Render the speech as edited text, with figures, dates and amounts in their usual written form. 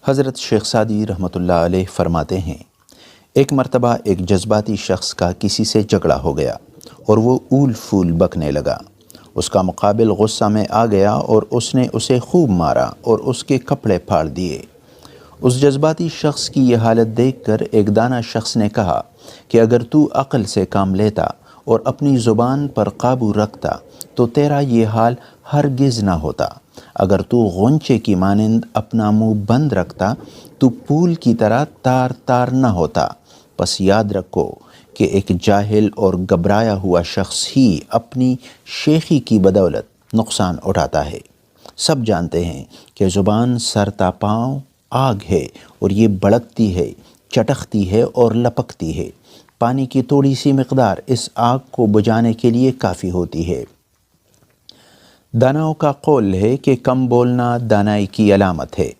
حضرت شیخ سعدی رحمۃ اللہ علیہ فرماتے ہیں، ایک مرتبہ ایک جذباتی شخص کا کسی سے جھگڑا ہو گیا اور وہ اول پھول بکنے لگا۔ اس کا مقابل غصہ میں آ گیا اور اس نے اسے خوب مارا اور اس کے کپڑے پھاڑ دیے۔ اس جذباتی شخص کی یہ حالت دیکھ کر ایک دانا شخص نے کہا کہ اگر تو عقل سے کام لیتا اور اپنی زبان پر قابو رکھتا تو تیرا یہ حال ہرگز نہ ہوتا۔ اگر تو غنچے کی مانند اپنا منہ بند رکھتا تو پھول کی طرح تار تار نہ ہوتا۔ پس یاد رکھو کہ ایک جاہل اور گھبرایا ہوا شخص ہی اپنی شیخی کی بدولت نقصان اٹھاتا ہے۔ سب جانتے ہیں کہ زبان سر تا پاؤں آگ ہے اور یہ بھڑکتی ہے، چٹکتی ہے اور لپکتی ہے۔ پانی کی تھوڑی سی مقدار اس آگ کو بجھانے کے لیے کافی ہوتی ہے۔ داناؤں کا قول ہے کہ کم بولنا دانائی کی علامت ہے۔